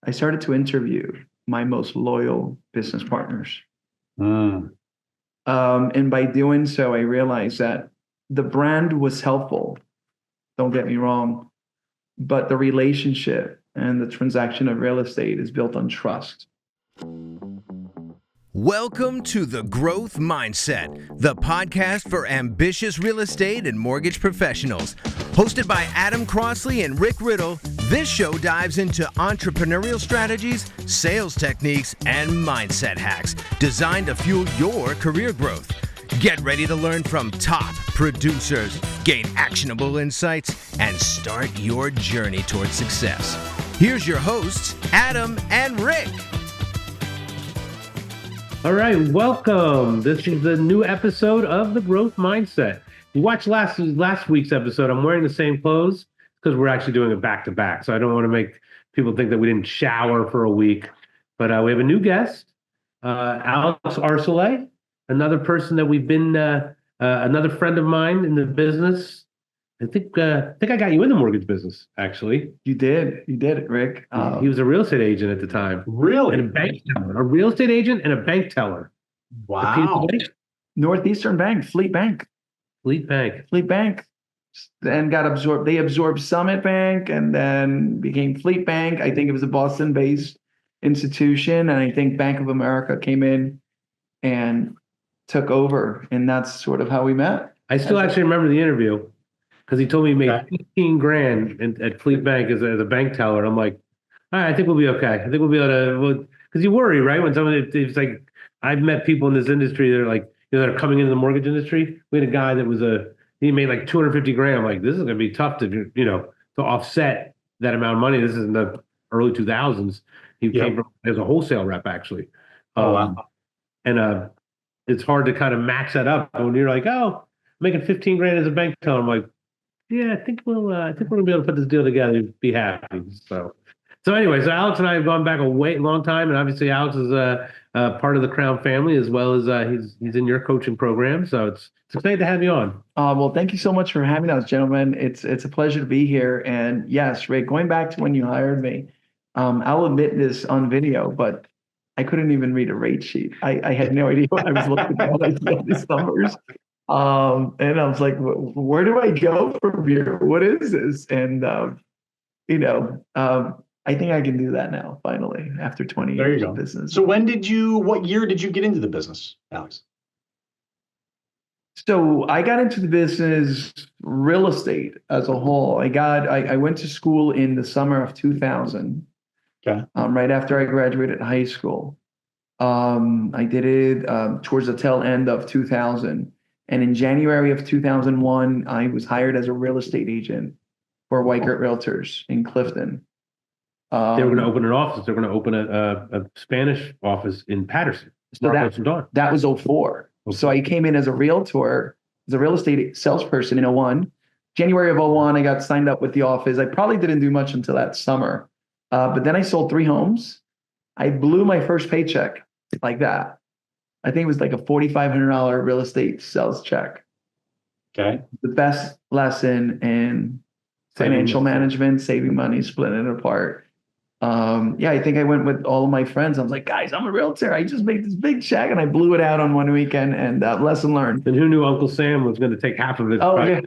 I started to interview my most loyal business partners. Mm. And by doing so, I realized that the brand was helpful. Don't get me wrong, but the relationship and the transaction of real estate is built on trust. Welcome to The Growth Mindset, the podcast for ambitious real estate and mortgage professionals. Hosted by Adam Crossley and Rick Riddle, this show dives into entrepreneurial strategies, sales techniques, and mindset hacks designed to fuel your career growth. Get ready to learn from top producers, gain actionable insights, and start your journey towards success. Here's your hosts, Adam and Rick. All right, welcome. This is the new episode of The Growth Mindset. You watched last week's episode. I'm wearing the same clothes because we're actually doing it back-to-back. So I don't want to make people think that we didn't shower for a week. But we have a new guest, Alex Arcelay, another person that we've been, another friend of mine in the business. I think I got you in the mortgage business, actually. You did, Rick. He was a real estate agent at the time. Really? And a bank teller, a real estate agent and a bank teller. Wow. Northeastern Bank, Fleet Bank. Then got absorbed. They absorbed Summit Bank and then became Fleet Bank. I think it was a Boston-based institution. And I think Bank of America came in and took over. And that's sort of how we met. I still actually remember the interview because he told me he made 15 grand at Fleet Bank as a bank teller. I'm like, all right, I think we'll be okay. I think we'll be able to, because you worry, right? When it's like, I've met people in this industry that are like, that are coming into the mortgage industry. We had a guy that he made like 250 grand. I'm like, this is going to be tough to offset that amount of money. This is in the early 2000s. He came from as a wholesale rep, actually. Wow. And it's hard to kind of match that up when you're like, oh, making 15 grand as a bank teller. I'm like, yeah, I think we're gonna be able to put this deal together and be happy. So anyway, so Alex and I have gone back a long time, and obviously Alex is part of the Crown family as well as he's in your coaching program. So it's exciting to have you on. Well, thank you so much for having us, gentlemen. It's a pleasure to be here. And yes, Rick, going back to when you hired me, I'll admit this on video, but I couldn't even read a rate sheet. I had no idea what I was looking at. I saw these numbers. And I was like, where do I go from here? What is this? And, I think I can do that now, finally, after 20 years of business. So what year did you get into the business, Alex? So I got into the business, real estate as a whole. I went to school in the summer of 2000. Okay. Right after I graduated high school. I did it towards the tail end of 2000. And in January of 2001, I was hired as a real estate agent for Weichert Realtors in Clifton. They were going to open an office. They were going to open a Spanish office in Patterson. So that was 04. Okay. So I came in as a realtor, as a real estate salesperson in 01. January of 01, I got signed up with the office. I probably didn't do much until that summer. But then I sold 3 homes. I blew my first paycheck like that. I think it was like a $4,500 real estate sales check. Okay. The best lesson in financial management, saving money, splitting it apart. I think I went with all of my friends. I was like, guys, I'm a realtor. I just made this big check and I blew it out on one weekend, and lesson learned. And who knew Uncle Sam was going to take half of it? Oh, yeah.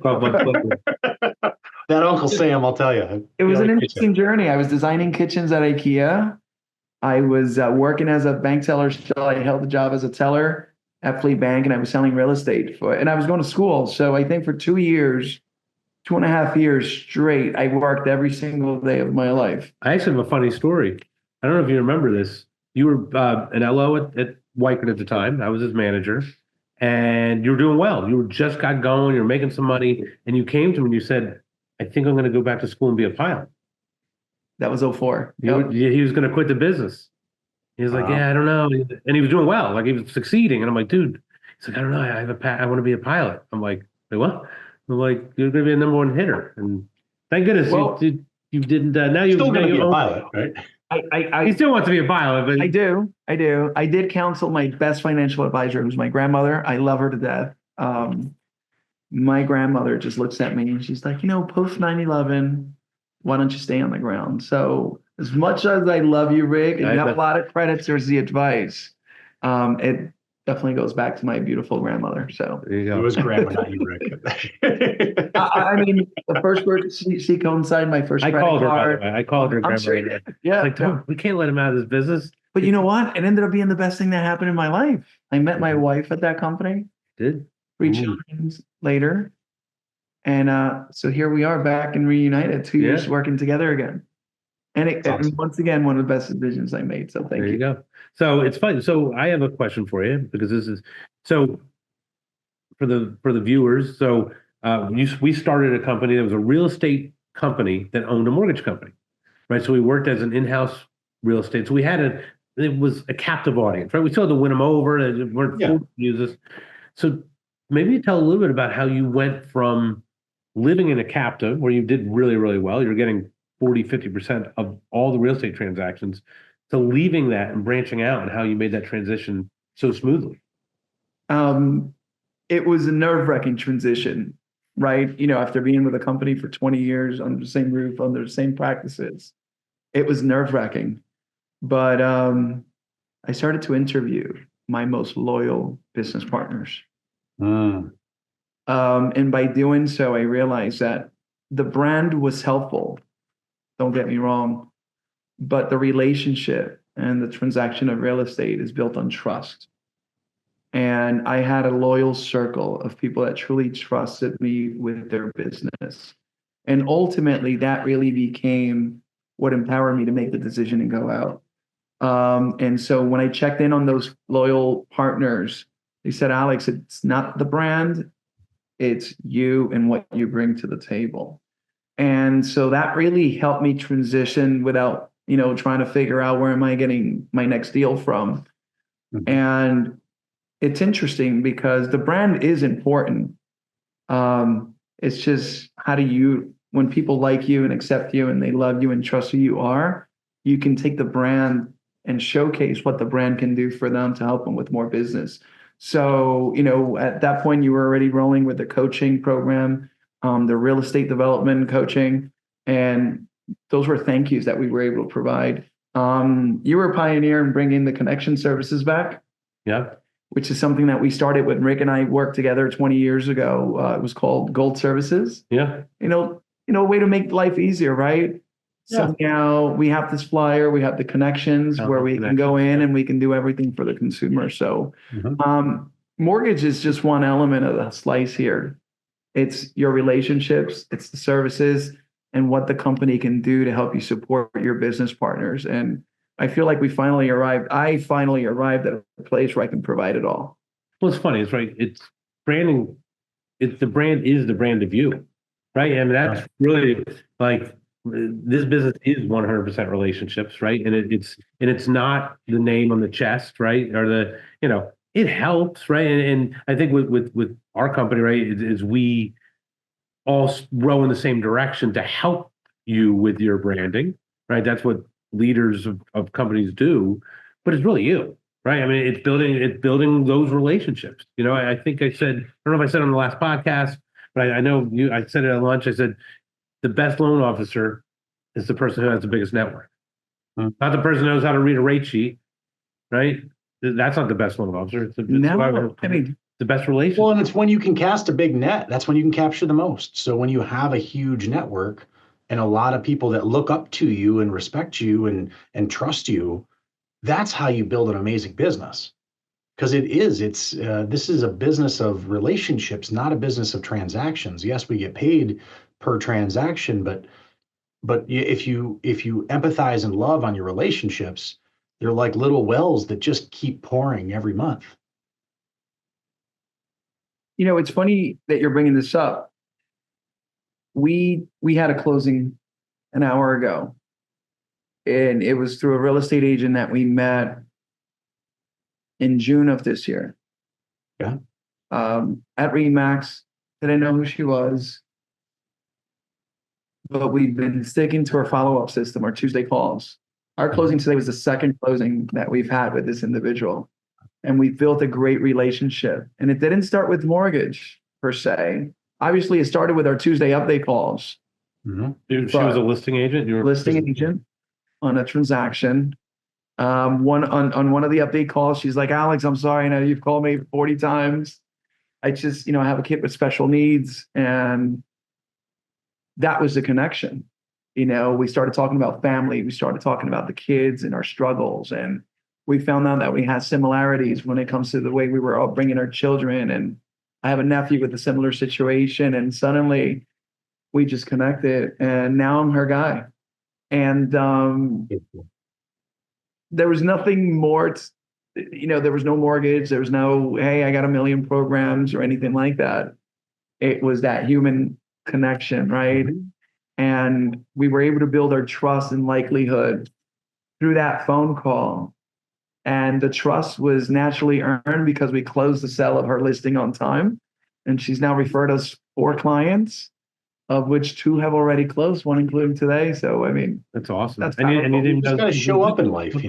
That Uncle Sam, I'll tell you. It was an interesting journey. I was designing kitchens at IKEA. I was working as a bank teller still. I held the job as a teller at Fleet Bank, and I was selling real estate and I was going to school. So I think for 2.5 years straight, I worked every single day of my life. I actually have a funny story. I don't know if you remember this. You were an LO at Weichert at the time. I was his manager, and you were doing well. You just got going. You were making some money, and you came to me and you said, I think I'm going to go back to school and be a pilot. That was 04. Yep. He was going to quit the business. He was like, yeah, I don't know. And he was doing well. Like, he was succeeding. And I'm like, dude, he's like, I don't know. I want to be a pilot. I'm like, wait, what? I'm like, you're going to be a number 1 hitter. And thank goodness you didn't. Now you're still going to be a pilot, right? He still wants to be a pilot. But I do. I did counsel my best financial advisor, who's my grandmother. I love her to death. My grandmother just looks at me and she's like, post 9/11, why don't you stay on the ground? So as much as I love you, Rick, and I you have know. a lot of credits, there's the advice. It definitely goes back to my beautiful grandmother. So There you It go. was grandma, not you, Rick. I mean, the first word she coincided my first I credit called her, by card. the way. I called her I'm grandma. sure you Right did. there. Yeah. Like, don't, we can't let him out of this business. But you know what? It ended up being the best thing that happened in my life. I met my wife at that company Did 3 Ooh. children later. And so here we are back and reunited 2 years Yeah. working together again. And That's awesome. once again, one of the best decisions I made. So thank There you you. go. So it's fun. So I have a question for you because this is so for the viewers. So we started a company that was a real estate company that owned a mortgage company, right? So we worked as an in-house real estate. So we had it was a captive audience, right? We still had to win them over. They weren't Yeah. forced to use us. So maybe you tell a little bit about how you went from living in a captive where you did really, really well. You're getting 40-50% of all the real estate transactions to leaving that and branching out and how you made that transition so smoothly. It was a nerve-wracking transition, right? You know, after being with a company for 20 years under the same roof, under the same practices, it was nerve-wracking. But I started to interview my most loyal business partners. Mm. And by doing so, I realized that the brand was helpful. Don't get me wrong, but the relationship and the transaction of real estate is built on trust. And I had a loyal circle of people that truly trusted me with their business. And ultimately, that really became what empowered me to make the decision and go out. And so when I checked in on those loyal partners, they said, Alex, it's not the brand, it's you and what you bring to the table. And so that really helped me transition without, trying to figure out where am I getting my next deal from. Mhm. And it's interesting because the brand is important. It's just when people like you and accept you and they love you and trust who you are, you can take the brand and showcase what the brand can do for them to help them with more business. So, at that point, you were already rolling with the coaching program, the real estate development coaching, and those were thank yous that we were able to provide. You were a pioneer in bringing the connection services back. Yeah. Which is something that we started when Rick and I worked together 20 years ago. It was called Gold Services. Yeah. A way to make life easier, right? Yeah. So now we have this flyer, we have the connections where we can go in and we can do everything for the consumer. So mortgage is just one element of the slice here. It's your relationships, it's the services, and what the company can do to help you support your business partners. And I feel like I finally arrived at a place where I can provide it all. Well, it's funny. It's right. It's branding. The brand is the brand of you, right? And that's really like this business is 100% relationships, right? And it's not the name on the chest, right? Or it helps, right? And I think with our company, right, is we all row in the same direction to help you with your branding, right? That's what leaders of companies do, but it's really you, right? I mean, it's building those relationships. I think I don't know if I said on the last podcast, but I know I said it at lunch. I said the best loan officer is the person who has the biggest network, not the person who knows how to read a rate sheet, right? That's not the best loan officer. It's the best relationship. Well, and it's when you can cast a big net. That's when you can capture the most. So when you have a huge network and a lot of people that look up to you and respect you and trust you, that's how you build an amazing business. Because this is a business of relationships, not a business of transactions. Yes, we get paid per transaction, but if you empathize and love on your relationships, they're like little wells that just keep pouring every month. It's funny that you're bringing this up. We had a closing an hour ago, and it was through a real estate agent that we met in June of this year. Yeah. At Remax, didn't know who she was, but we've been sticking to our follow-up system, our Tuesday calls. Our closing today was the second closing that we've had with this individual. And we built a great relationship. And it didn't start with mortgage per se. Obviously, it started with our Tuesday update calls. She was a listing agent. Listing agent. on a transaction. One on one of the update calls, she's like, Alex, I'm sorry, I know you've called me 40 times. I just, I have a kid with special needs. And that was the connection. We started talking about family. We started talking about the kids and our struggles. And we found out that we had similarities when it comes to the way we were all bringing our children. And I have a nephew with a similar situation. And suddenly we just connected. And now I'm her guy. And there was nothing more, there was no mortgage. There was no, hey, I got a million programs or anything like that. It was that human connection, right? Mm-hmm. And we were able to build our trust and likelihood through that phone call. And the trust was naturally earned because we closed the sale of her listing on time. And she's now referred us 4 clients, of which 2 have already closed, 1 including today. So, that's awesome. That's and you just got to show up in life, you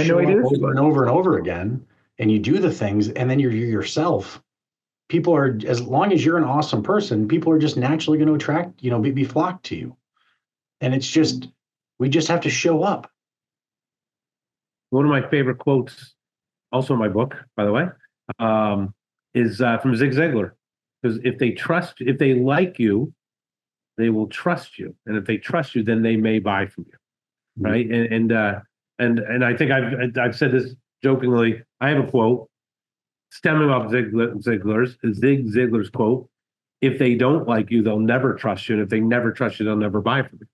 show up over and over and over again, and you do the things, and then you're yourself. People are, as long as you're an awesome person, people are just naturally going to attract, be flocked to you. And it's just, we just have to show up. One of my favorite quotes, also in my book, by the way, is from Zig Ziglar. Because if they like you, they will trust you. And if they trust you, then they may buy from you. Right. And I think I've said this jokingly. I have a quote stemming off Zig Ziglar's quote: if they don't like you, they'll never trust you. And if they never trust you, they'll never buy from you.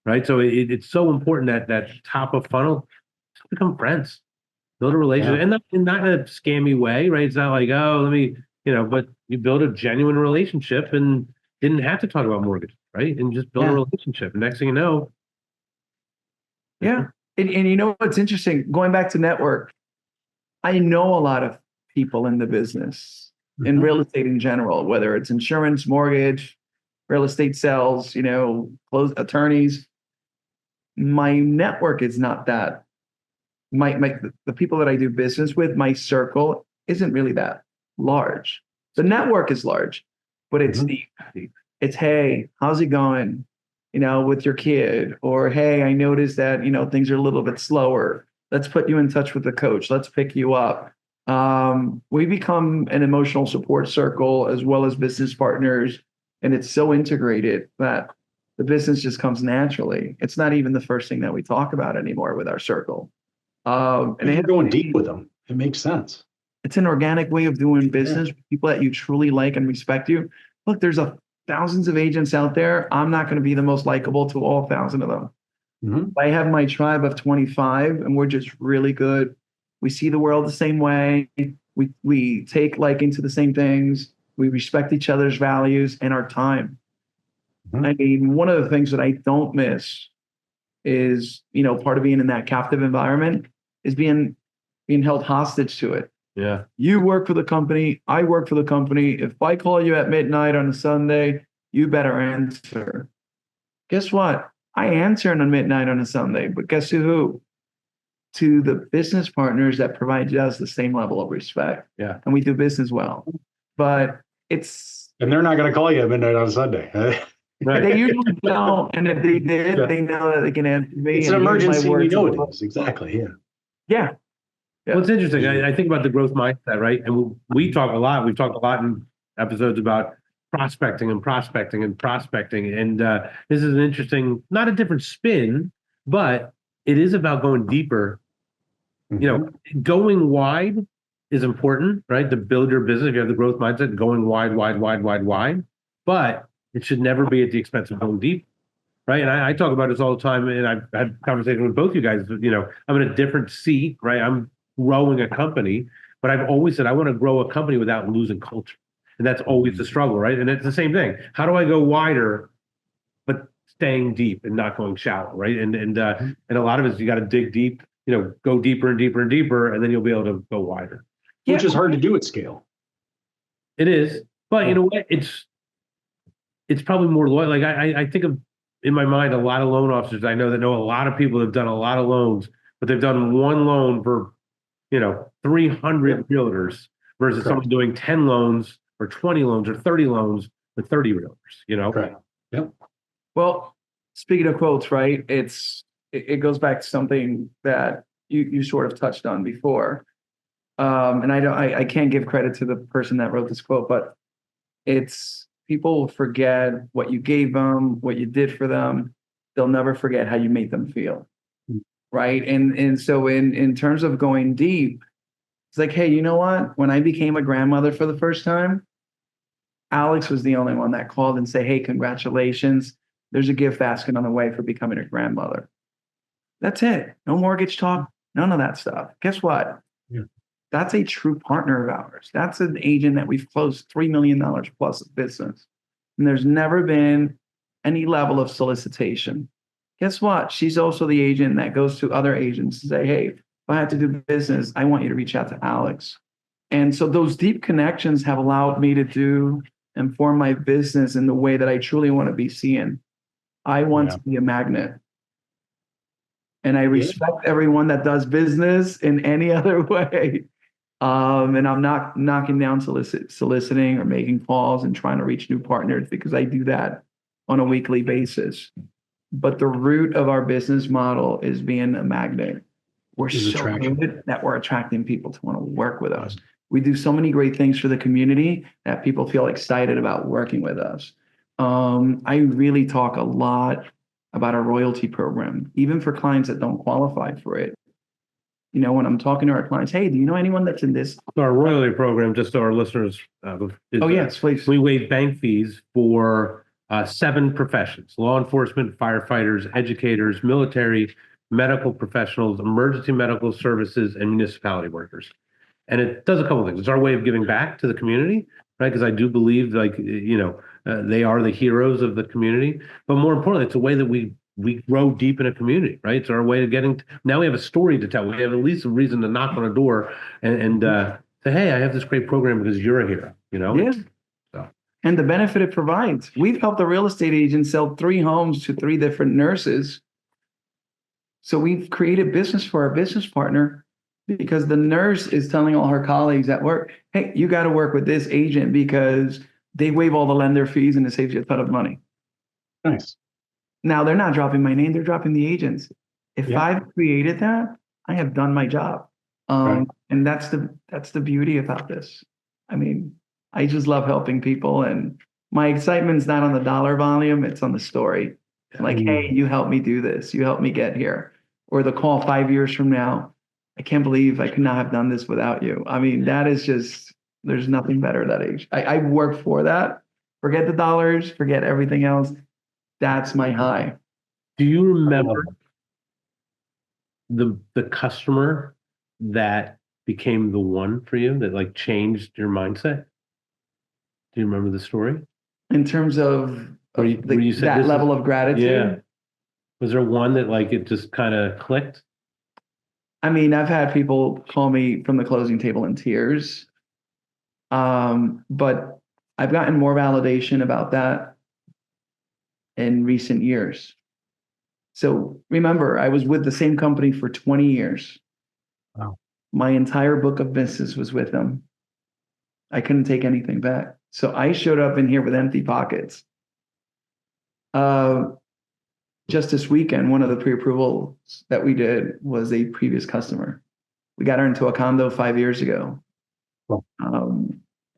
Right. So it's so important that top of funnel, become friends, build a relationship, and not in a scammy way. Right. It's not like, oh, let me, but you build a genuine relationship and didn't have to talk about mortgage, right? And just build a relationship. And next thing you know. Yeah. And what's interesting, going back to network, I know a lot of people in the business, in real estate in general, whether it's insurance, mortgage, real estate sales, close attorneys. My network is not that. The people that I do business with, my circle isn't really that large. The network is large, but it's deep. It's, hey, how's it going? With your kid, or, hey, I noticed that, things are a little bit slower. Let's put you in touch with the coach. Let's pick you up. We become an emotional support circle as well as business partners. And it's so integrated that the business just comes naturally. It's not even the first thing that we talk about anymore with our circle. And you're going deep with them. It makes sense. It's an organic way of doing business with people that you truly like and respect you. Look, there's thousands of agents out there. I'm not going to be the most likable to all 1,000 of them. I have my tribe of 25, and we're just really good. We see the world the same way. We take liking to the same things. We respect each other's values and our time. One of the things that I don't miss is, part of being in that captive environment is being held hostage to it. Yeah. You work for the company. I work for the company. If I call you at midnight on a Sunday, you better answer. Guess what? I answer on midnight on a Sunday, but guess who? To the business partners that provide us the same level of respect. Yeah. And we do business well. But and they're not going to call you at midnight on Sunday. Right. They usually don't. And if they did, they know that they can answer me. It's an emergency. It is. Exactly. Yeah. Yeah. Well, it's interesting. I think about the growth mindset, right? And we talk a lot. We've talked a lot in episodes about prospecting. And this is an interesting, not a different spin, but it is about going deeper. Going wide is important, right? To build your business. If you have the growth mindset, going wide. But it should never be at the expense of going deep, right? And I talk about this all the time, and I've had conversations with both you guys. I'm in a different seat, right? I'm growing a company, but I've always said I want to grow a company without losing culture. And that's always the struggle, right? And it's the same thing. How do I go wider, but staying deep and not going shallow, right? And a lot of it is you got to dig deep, go deeper and deeper and deeper, and then you'll be able to go wider. Which is hard to do at scale. It is, but you know what? It's probably more loyal. Like I think of, in my mind, a lot of loan officers I know that know a lot of people that have done a lot of loans, but they've done one loan for 300 realtors versus someone doing 10 loans or 20 loans or 30 loans with 30 realtors, Right. Yep. Well, speaking of quotes, right? It's it goes back to something that you sort of touched on before. And I can't give credit to the person that wrote this quote, but it's people forget what you gave them, what you did for them. They'll never forget how you made them feel. Right. And so in terms of going deep, it's like, hey, you know what? When I became a grandmother for the first time, Alex was the only one that called and say, hey, congratulations. There's a gift basket on the way for becoming a grandmother. That's it. No mortgage talk, none of that stuff. Guess what? Yeah. That's a true partner of ours. That's an agent that we've closed $3 million plus of business. And there's never been any level of solicitation. Guess what? She's also the agent that goes to other agents and say, hey, if I had to do business, I want you to reach out to Alex. And so those deep connections have allowed me to do and form my business in the way that I truly want to be seen. I want to be a magnet. And I respect everyone that does business in any other way. And I'm not knocking down soliciting or making calls and trying to reach new partners, because I do that on a weekly basis. But the root of our business model is being a magnet. We're so good that we're attracting people to want to work with us. We do so many great things for the community that people feel excited about working with us. I really talk a lot about our royalty program, even for clients that don't qualify for it. You know, when I'm talking to our clients, hey, do you know anyone that's in this? So our royalty program, just so our listeners, Yes, please. We waive bank fees for 7 professions: law enforcement, firefighters, educators, military, medical professionals, emergency medical services, and municipality workers. And it does a couple of things. It's our way of giving back to the community, right? Because I do believe, like, they are the heroes of the community. But more importantly, it's a way that we grow deep in a community, right? It's our way of now we have a story to tell. We have at least a reason to knock on a door and say, hey, I have this great program because you're a hero, Yeah. So. And the benefit it provides. We've helped a real estate agent sell 3 homes to 3 different nurses. So we've created business for our business partner, because the nurse is telling all her colleagues at work, hey, you got to work with this agent because they waive all the lender fees and it saves you a ton of money. Nice. Now they're not dropping my name, they're dropping the agents. If I've created that, I have done my job. And that's the beauty about this. I mean, I just love helping people, and my excitement's not on the dollar volume, it's on the story. Like, hey, you helped me do this, you helped me get here. Or the call 5 years from now, I can't believe I could not have done this without you. I mean, that is just, there's nothing better at that age. I work for that. Forget the dollars, forget everything else. That's my high. Do you remember the customer that became the one for you, that like changed your mindset? Do you remember the story? In terms of where you said that level of gratitude? Yeah. Was there one that like it just kind of clicked? I mean, I've had people call me from the closing table in tears. But I've gotten more validation about that in recent years. So remember, I was with the same company for 20 years. Wow. My entire book of business was with them. I couldn't take anything back. So I showed up in here with empty pockets. Just this weekend, one of the pre-approvals that we did was a previous customer. We got her into a condo 5 years ago. Wow.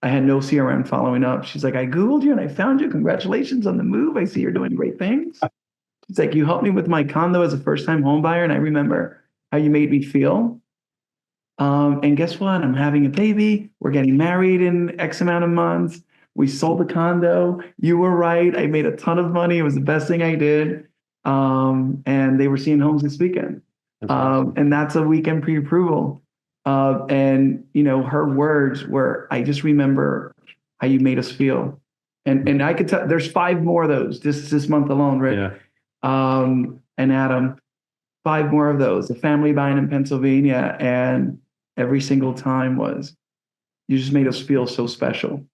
I had no CRM following up. She's like, I Googled you and I found you. Congratulations on the move. I see you're doing great things. She's like, you helped me with my condo as a first-time home buyer, and I remember how you made me feel. And guess what? I'm having a baby. We're getting married in X amount of months. We sold the condo. You were right. I made a ton of money. It was the best thing I did. And they were seeing homes this weekend. And that's a weekend pre-approval. And her words were, I just remember how you made us feel. And I could tell there's 5 more of those this month alone, right? Yeah. And Adam, 5 more of those. A family buying in Pennsylvania, and every single time was, you just made us feel so special,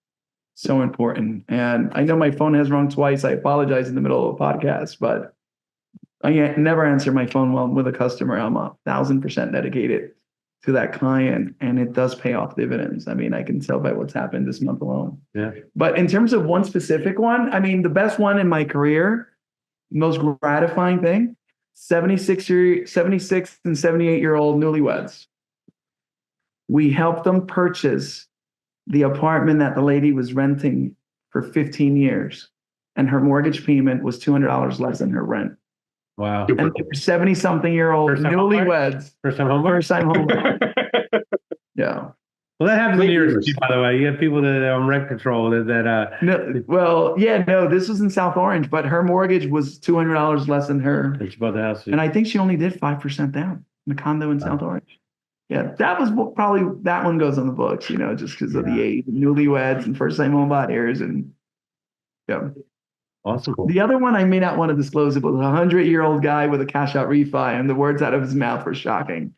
so important. And I know my phone has rung twice. I apologize in the middle of a podcast, but I never answer my phone while I'm with a customer. I'm 1,000% dedicated to that client, and it does pay off dividends. I mean, I can tell by what's happened this month alone. Yeah. But in terms of one specific one, I mean, the best one in my career, most gratifying thing, 76 and 78-year-old newlyweds. We helped them purchase the apartment that the lady was renting for 15 years, and her mortgage payment was $200 less than her rent. Wow. And they were 70-something-year-old First-time newlyweds. First-time homebuyer? First-time homebuyer. Yeah. Well, that happens in New York Years. City, by the way. You have people that are on rent control No, this was in South Orange, but her mortgage was $200 less than her. It's about the house. And I think she only did 5% down in a condo in South Orange. Yeah, that was probably, that one goes on the books, just because of the age, newlyweds and first-time home buyers. And yeah. Awesome. The other one I may not want to disclose, it was a 100-year-old guy with a cash out refi, and the words out of his mouth were shocking.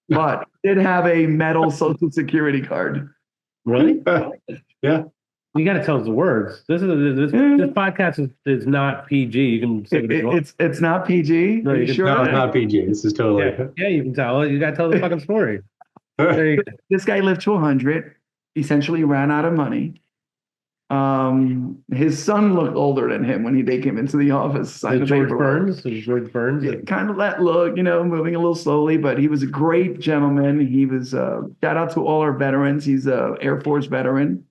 But did have a metal Social Security card. Really? Yeah. You got to tell us the words. This podcast is not PG. You can say what you want. It's not PG. No, Are you you can sure? No, it's not PG. This is totally. Yeah, you can tell. You got to tell the fucking story. There you go. This guy lived to 100, essentially ran out of money. His son looked older than him when they came into the office. George Burns. Yeah, kind of that look, moving a little slowly, but he was a great gentleman. He was, shout out to all our veterans. He's a Air Force veteran,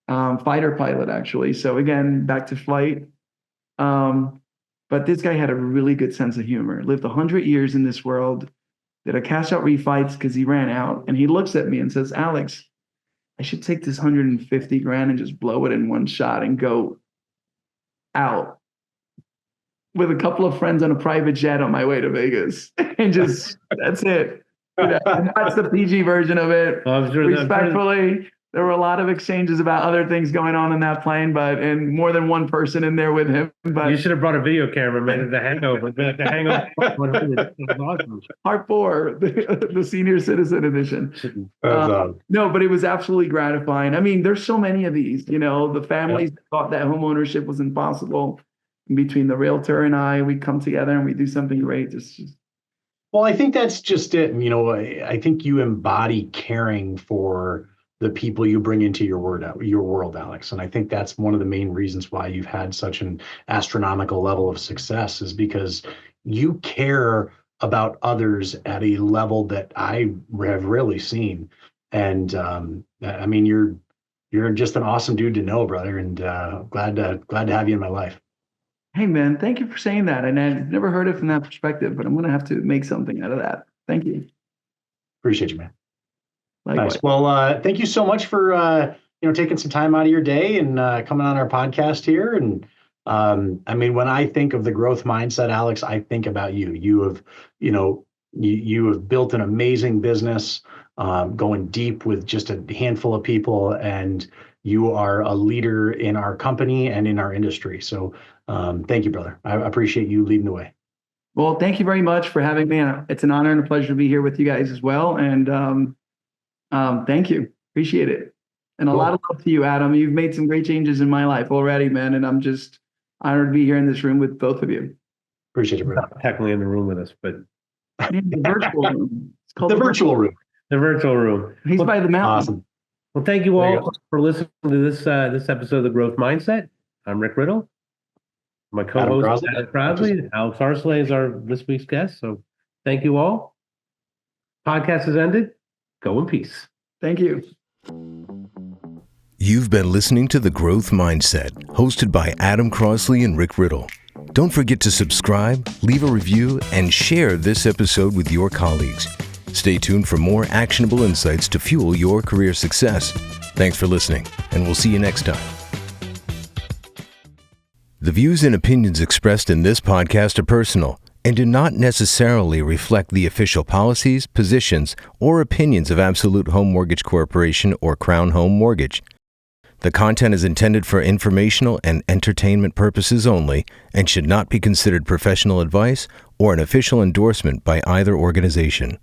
fighter pilot, actually. So again, back to flight. But this guy had a really good sense of humor, lived 100 years in this world, did a cash out refi because he ran out. And he looks at me and says, Alex, I should take this 150 grand and just blow it in one shot and go out with a couple of friends on a private jet on my way to Vegas. And just, that's it. That's the PG version of it. I'm sure Respectfully, there were a lot of exchanges about other things going on in that plane, and more than one person in there with him. But you should have brought a video camera, man. The Hangover. The Hangover. Awesome. Part 4, the senior citizen edition. No, but it was absolutely gratifying. I mean, there's so many of these. The families thought that home ownership was impossible. Between the realtor and I, we come together and we do something great. Well, I think that's just it. I think you embody caring for the people you bring into your world, Alex. And I think that's one of the main reasons why you've had such an astronomical level of success, is because you care about others at a level that I have rarely seen. And I mean, you're just an awesome dude to know, brother. And glad to have you in my life. Hey, man, thank you for saying that. And I've never heard it from that perspective, but I'm going to have to make something out of that. Thank you. Appreciate you, man. Likewise. Nice. Well, thank you so much for taking some time out of your day and coming on our podcast here. And I mean, when I think of the growth mindset, Alex, I think about you. You have built an amazing business, going deep with just a handful of people, and you are a leader in our company and in our industry. So thank you, brother. I appreciate you leading the way. Well, thank you very much for having me. It's an honor and a pleasure to be here with you guys as well. And thank you. Appreciate it. And a lot of love to you, Adam. You've made some great changes in my life already, man. And I'm just honored to be here in this room with both of you. Appreciate you, brother. Not technically in the room with us, but The virtual room. It's called The virtual room. the virtual room. He's by the mountain. Awesome. Well, thank you There you all for listening to this episode of The Growth Mindset. I'm Rick Riddle. My co-host, Adam Crosley. Alex Arsley is this week's guest. So thank you all. Podcast is ended. Go in peace. Thank you. You've been listening to The Growth Mindset, hosted by Adam Crosley and Rick Riddle. Don't forget to subscribe, leave a review, and share this episode with your colleagues. Stay tuned for more actionable insights to fuel your career success. Thanks for listening, and we'll see you next time. The views and opinions expressed in this podcast are personal and do not necessarily reflect the official policies, positions, or opinions of Absolute Home Mortgage Corporation or Crown Home Mortgage. The content is intended for informational and entertainment purposes only and should not be considered professional advice or an official endorsement by either organization.